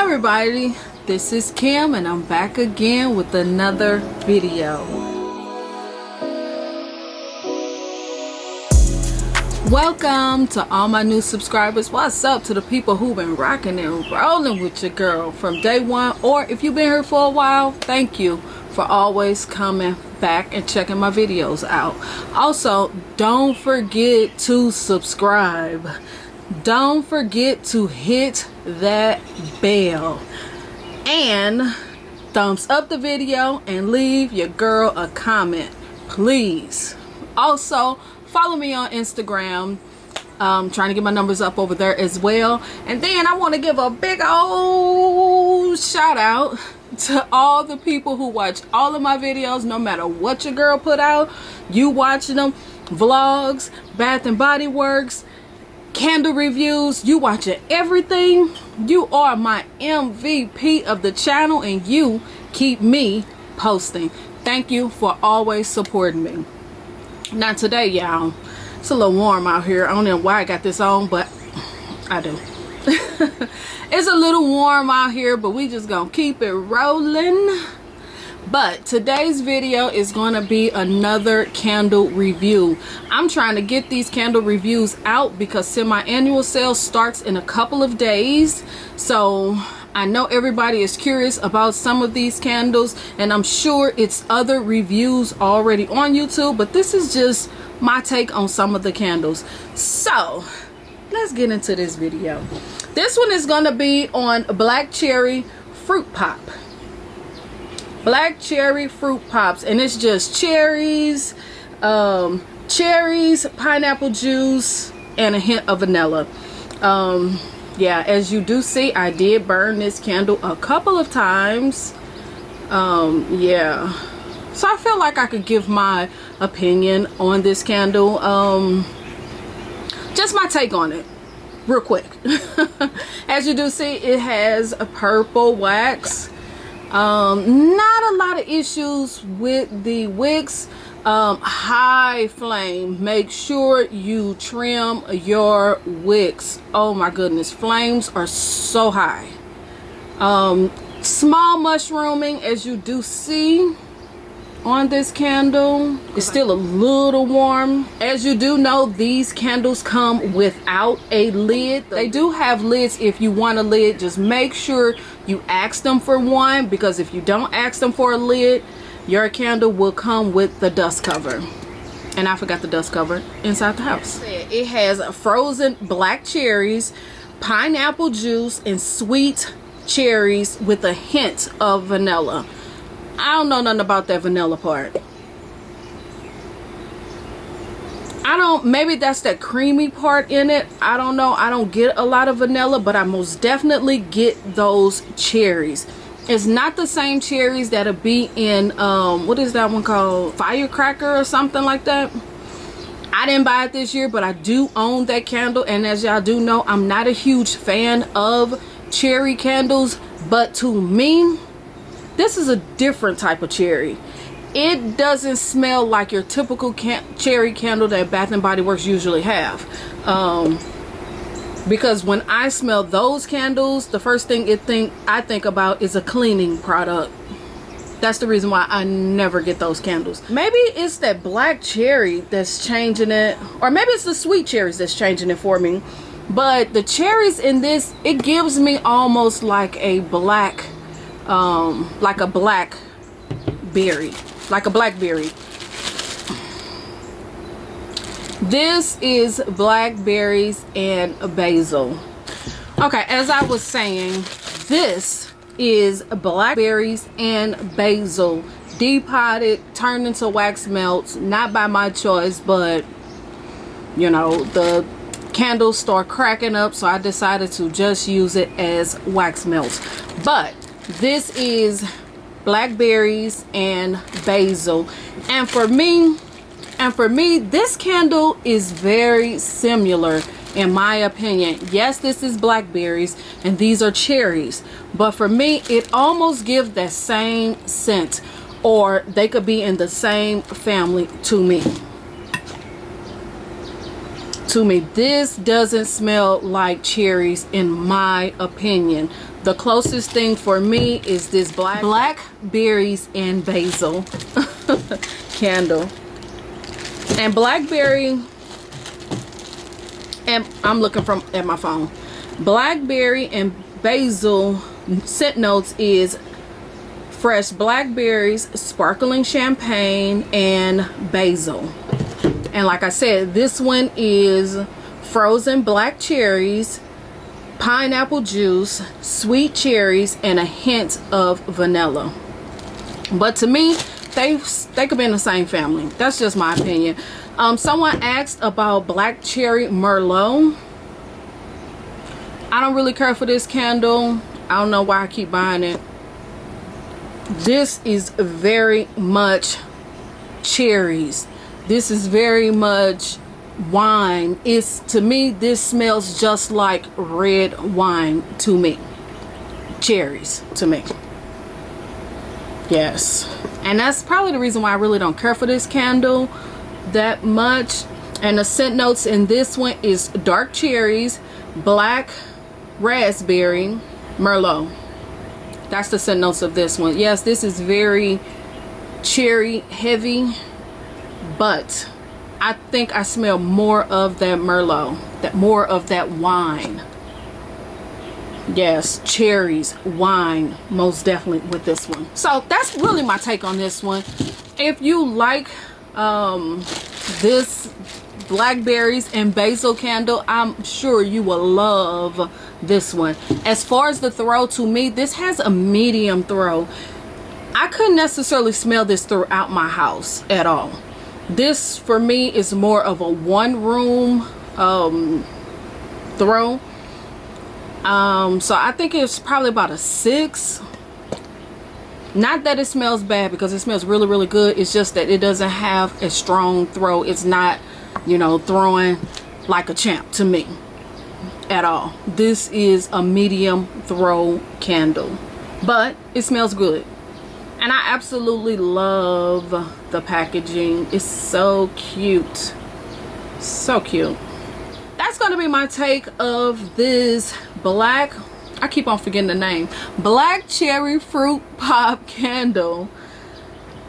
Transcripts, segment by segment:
everybody, this is Kim and I'm back again with another video. Welcome to all my new subscribers. What's up to the people who've been rocking and rolling with your girl from day one, or if you've been here for a while, thank you for always coming back and checking my videos out. Also, don't forget to subscribe. Don't forget to hit that bell and thumbs up the video and leave your girl a comment, please. Also, follow me on Instagram. Trying to get my numbers up over there as well. And then I want to give a big old shout out to all the people who watch all of my videos, no matter what your girl put out. You watching them, vlogs, Bath and Body Works, candle reviews, you watching everything. You are my MVP of the channel and you keep me posting. Thank you for always supporting me. Now today, y'all, it's a little warm out here. I don't know why I got this on, but I do. It's a little warm out here, but we just gonna keep it rolling. But today's video is gonna be another candle review. I'm trying to get these candle reviews out because semi-annual sale starts in a couple of days. So I know everybody is curious about some of these candles, and I'm sure it's other reviews already on YouTube, but this is just my take on some of the candles. So let's get into this video. This one is gonna be on Black Cherry Fruit Pop. Black Cherry Fruit Pops, and it's just cherries, pineapple juice, and a hint of vanilla. Yeah, as you do see, I did burn this candle a couple of times. Yeah, so I feel like I could give my opinion on this candle. Just my take on it real quick. As you do see, it has a purple wax. Not a lot of issues with the wicks. High flame. Make sure you trim your wicks. Oh my goodness, flames are so high. Small mushrooming, as you do see on this candle. It's still a little warm. As you do know, these candles come without a lid. They do have lids if you want a lid. Just make sure you ask them for one, because if you don't ask them for a lid, your candle will come with the dust cover. And I forgot the dust cover inside the house. It has frozen black cherries, pineapple juice, and sweet cherries with a hint of vanilla. I don't know nothing about that vanilla part. Maybe that's that creamy part in it. I don't know. I don't get a lot of vanilla, but I most definitely get those cherries. It's not the same cherries that'll be in, what is that one called? Firecracker or something like that. I didn't buy it this year, but I do own that candle. And as y'all do know, I'm not a huge fan of cherry candles, but to me, this is a different type of cherry. It doesn't smell like your typical cherry candle that Bath and Body Works usually have. Because when I smell those candles, the first thing I think about is a cleaning product. That's the reason why I never get those candles. Maybe it's that black cherry that's changing it, or maybe it's the sweet cherries that's changing it for me. But the cherries in this, it gives me almost like a black blackberry. This is blackberries and basil. Okay, as I was saying, this is blackberries and basil, depotted, turned into wax melts. Not by my choice, but you know, the candles start cracking up, so I decided to just use it as wax melts. But this is blackberries and basil, and for me, this candle is very similar in my opinion. Yes, this is blackberries and these are cherries, but for me it almost gives that same scent, or they could be in the same family to me. This doesn't smell like cherries in my opinion. The closest thing for me is this blackberries and basil candle. And blackberry, and I'm looking at my phone. Blackberry and basil scent notes is fresh blackberries, sparkling champagne, and basil. And like I said, this one is frozen black cherries, pineapple juice, sweet cherries, and a hint of vanilla. But to me, they could be in the same family. That's just my opinion. Someone asked about black cherry merlot. I don't really care for this candle. I don't know why I keep buying it. This is very much cherries. This is very much wine. To me, this smells just like red wine to me. Cherries to me. Yes. And that's probably the reason why I really don't care for this candle that much. And the scent notes in this one is dark cherries, black raspberry, merlot. That's the scent notes of this one. Yes, this is very cherry heavy, but I think I smell more of that merlot, more of that wine. Yes, cherries, wine, most definitely with this one. So that's really my take on this one. If you like this blackberries and basil candle, I'm sure you will love this one. As far as the throw, to me, this has a medium throw. I couldn't necessarily smell this throughout my house at all. This for me is more of a one room throw. So I think it's probably about a 6. Not that it smells bad, because it smells really, really good. It's just that it doesn't have a strong throw. It's not, you know, throwing like a champ to me at all. This is a medium throw candle, but it smells good. And I absolutely love the packaging. It's so cute. So cute. That's going to be my take of this black, I keep on forgetting the name, black cherry fruit pop candle.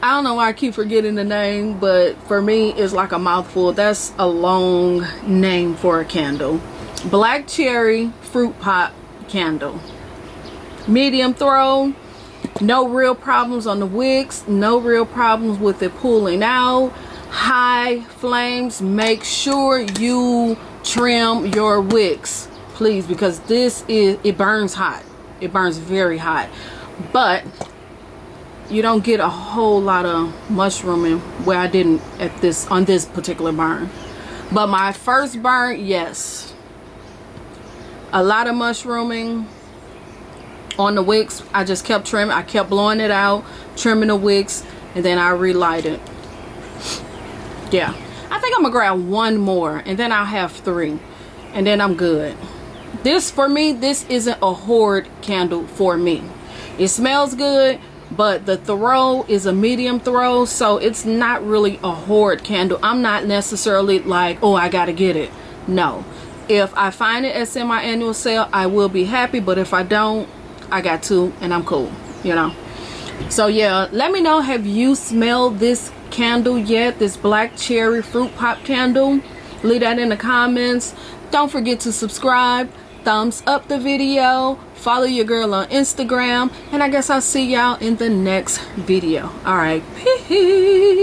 I don't know why I keep forgetting the name, but for me it's like a mouthful. That's a long name for a candle. Black cherry fruit pop candle. Medium throw. No real problems on the wicks. No real problems with it pulling out. High flames. Make sure you trim your wicks, please, because it burns hot. It burns very hot, but you don't get a whole lot of mushrooming where I didn't on this particular burn. But my first burn, yes, a lot of mushrooming on the wicks. I just kept trimming. I kept blowing it out, trimming the wicks, and then I relight it. Yeah, I think I'm gonna grab one more, and then I'll have 3, and then I'm good. This, for me, this isn't a hoard candle for me. It smells good, but the throw is a medium throw, so it's not really a hoard candle. I'm not necessarily like, oh, I gotta get it. No, if I find it at semi-annual sale, I will be happy, but if I don't, I got 2 and I'm cool, you know. So yeah, let me know, have you smelled this candle yet, this black cherry fruit pop candle? Leave that in the comments. Don't forget to subscribe, thumbs up the video, follow your girl on Instagram, and I guess I'll see y'all in the next video. All right, peace.